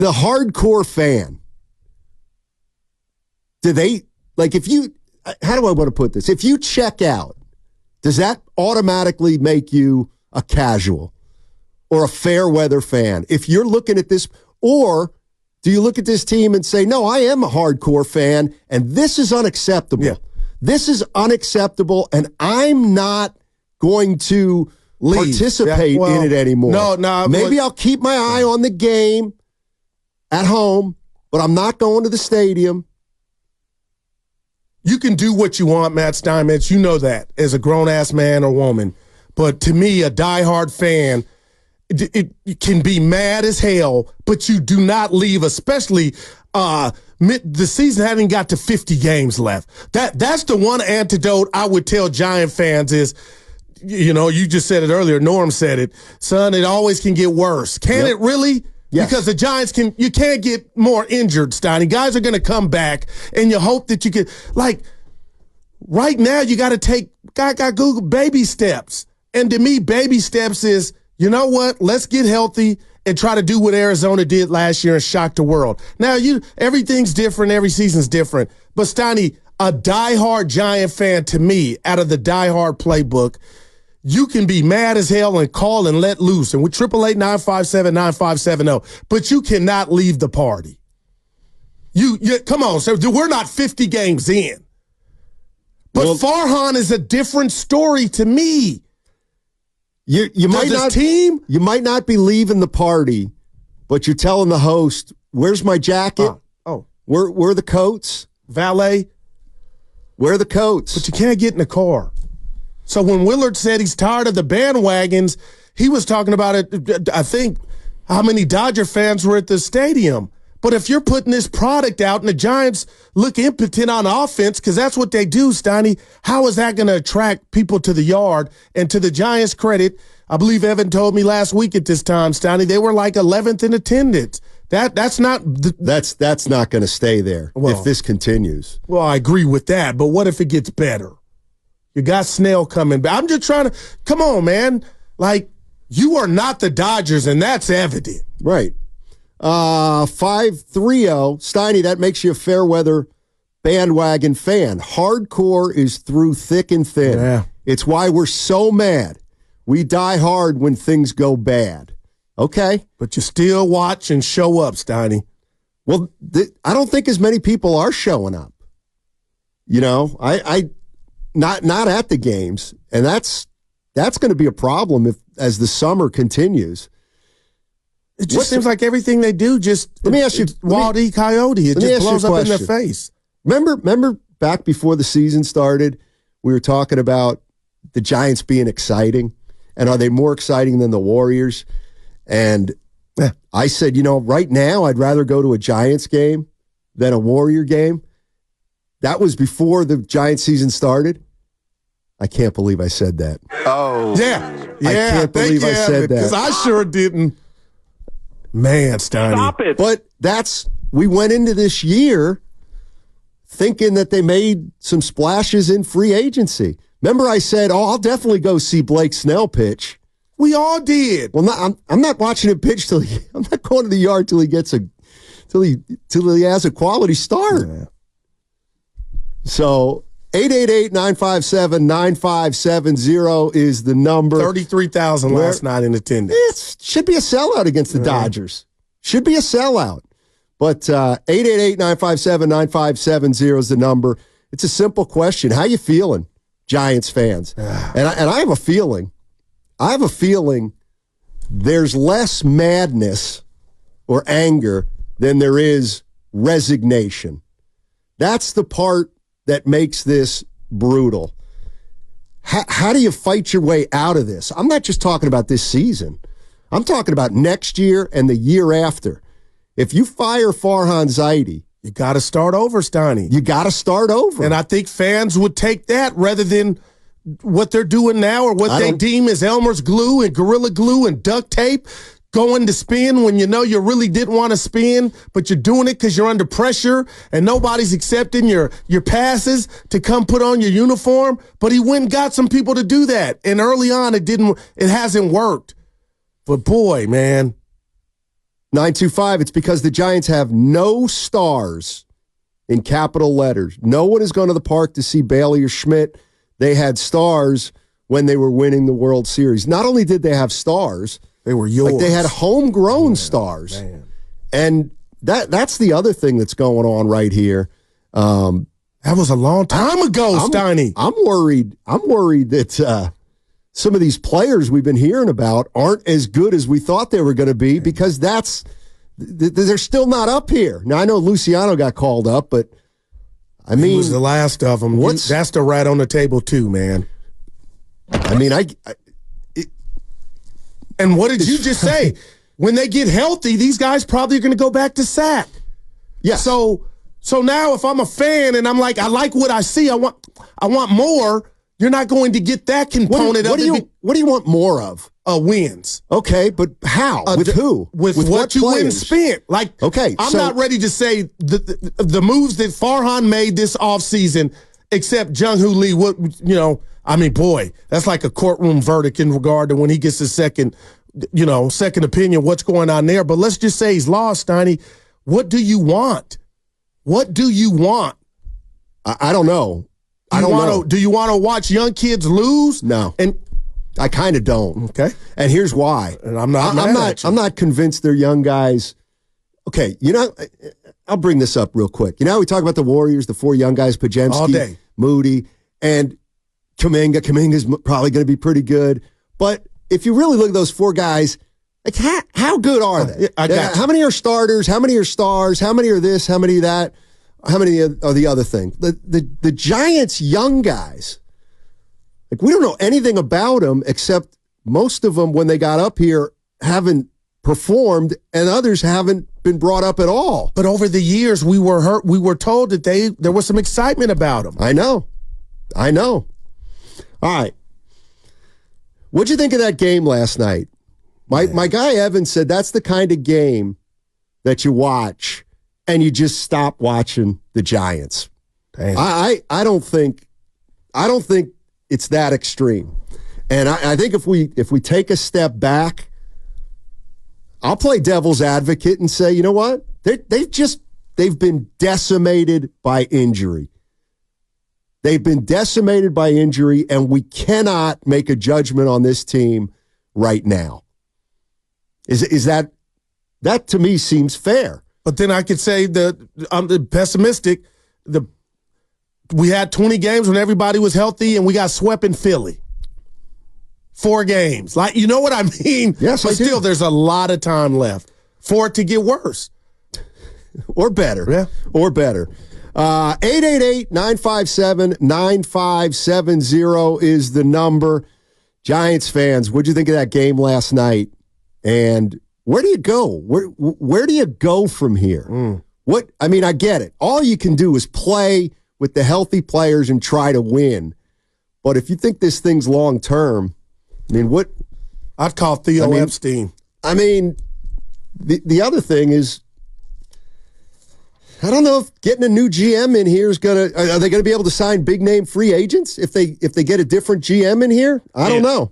the hardcore fan, do they, like if you, how do I want to put this? If you check out, does that automatically make you a casual or a fair weather fan? If you're looking at this, or do you look at this team and say, no, I am a hardcore fan and this is unacceptable. Yeah. This is unacceptable and I'm not going to participate in it anymore. No. Maybe I'll keep my eye on the game at home, but I'm not going to the stadium. You can do what you want, Matt Steinmetz. You know that as a grown-ass man or woman. But to me, a diehard fan, it can be mad as hell, but you do not leave, especially the season having got to 50 games left. That's the one antidote I would tell Giant fans is, you know, you just said it earlier. Norm said it. Son, it always can get worse. Can it really? Yes. Because the Giants you can't get more injured, Steiny. Guys are going to come back, and you hope that you can, like, right now you got to take, got Google baby steps. And to me, baby steps is, you know what? Let's get healthy and try to do what Arizona did last year and shock the world. Now, everything's different. Every season's different. But, Steiny, a diehard Giant fan, to me, out of the diehard playbook, you can be mad as hell and call and let loose. And with 888-957-9570, but you cannot leave the party. You come on, sir. We're not 50 games in. But Farhan is a different story to me. You might not be leaving the party, but you're telling the host, "Where's my jacket? Where are the coats? Valet, where are the coats?" But you can't get in the car. So when Willard said he's tired of the bandwagons, he was talking about it, I think, how many Dodger fans were at the stadium. But if you're putting this product out and the Giants look impotent on offense, because that's what they do, Steiny, how is that going to attract people to the yard? And to the Giants' credit, I believe Evan told me last week at this time, Steiny, they were like 11th in attendance. That's not going to stay there if this continues. Well, I agree with that, but what if it gets better? You got Snell coming back. I'm just trying to, come on, man. Like, you are not the Dodgers, and that's evident. Right. 530, Steiny, that makes you a fair weather bandwagon fan. Hardcore is through thick and thin. Yeah. It's why we're so mad. We die hard when things go bad. Okay. But you still watch and show up, Steiny. Well, I don't think as many people are showing up. You know, I not at the games, and that's going to be a problem as the summer continues. It just seems like everything they do let me ask you, Wild E. Coyote. It just blows up in their face. Remember back before the season started, we were talking about the Giants being exciting, and are they more exciting than the Warriors? And I said, you know, right now I'd rather go to a Giants game than a Warrior game. That was before the Giants season started. I can't believe I said that. Oh. Yeah. I can't believe I said that. Because I sure didn't. Man, Steiny. Stop it. But we went into this year thinking that they made some splashes in free agency. Remember I said, I'll definitely go see Blake Snell pitch. We all did. Well, I'm not watching him pitch I'm not going to the yard till he has a quality start. Yeah. So 888-957-9570 is the number. 33,000 last night in attendance. It should be a sellout against the Dodgers. Should be a sellout. But 888-957-9570 is the number. It's a simple question. How you feeling, Giants fans? And I have a feeling. There's less madness or anger than there is resignation. That's the part that makes this brutal. How do you fight your way out of this? I'm not just talking about this season. I'm talking about next year and the year after. If you fire Farhan Zaidi, you got to start over, Steiny. You got to start over. And I think fans would take that rather than what they're doing now or what they deem as Elmer's glue and Gorilla Glue and duct tape. Going to spin when you know you really didn't want to spin, but you're doing it because you're under pressure and nobody's accepting your passes to come put on your uniform. But he went and got some people to do that. And early on, it hasn't worked. But boy, man, 925, it's because the Giants have no stars in capital letters. No one has gone to the park to see Bailey or Schmidt. They had stars when they were winning the World Series. Not only did they have stars, they were yours. Like they had homegrown stars. Man. And that's the other thing that's going on right here. That was a long time ago, Steiny. I'm worried that some of these players we've been hearing about aren't as good as we thought they were going to be, because they're still not up here. Now, I know Luciano got called up, but I mean, he was the last of them. That's the rat on the table too, man. I mean, and what did you just say? When they get healthy, these guys probably are going to go back to sack. Yeah. So now if I'm a fan and I'm like, I like what I see, I want more. You're not going to get that component what of it. What do you want more of? Wins. Okay, but how? With who? With what you went and spent. Like, okay, I'm not ready to say the moves that Farhan made this offseason, except Jung-Hoo Lee. I mean, boy, that's like a courtroom verdict in regard to when he gets his second opinion, what's going on there. But let's just say he's lost, Steiny. What do you want? What do you want? I don't know. I don't know. Do you want to watch young kids lose? No. And I kind of don't. Okay. And here's why. And I'm not convinced they're young guys. Okay, I'll bring this up real quick. We talk about the Warriors, the four young guys, Pajemski, Moody, and Kuminga. Kuminga's probably going to be pretty good. But if you really look at those four guys, like how good are they? How many are starters? How many are stars? How many are this? How many are that? How many are the other thing? The Giants' young guys, like, we don't know anything about them except most of them, when they got up here, haven't performed, and others haven't been brought up at all. But over the years, we were told that there was some excitement about them. I know. All right. What'd you think of that game last night? My guy Evan said that's the kind of game that you watch and you just stop watching the Giants. Damn. I don't think it's that extreme. And I think if we take a step back, I'll play devil's advocate and say, you know what? They've been decimated by injury. They've been decimated by injury, and we cannot make a judgment on this team right now. Is that to me seems fair? But then I could say I'm pessimistic. We had 20 games when everybody was healthy, and we got swept in Philly. 4 games. Like, you know what I mean? Yes, but still, there's a lot of time left for it to get worse. Or better. Yeah. Or better. 888-957-9570 is the number. Giants fans, what'd you think of that game last night? And where do you go? Where do you go from here? I get it. All you can do is play with the healthy players and try to win. But if you think this thing's long term, what? I'd call Theo Epstein. The other thing is, I don't know if getting a new GM in here is are they going to be able to sign big name free agents if they get a different GM in here? I don't know.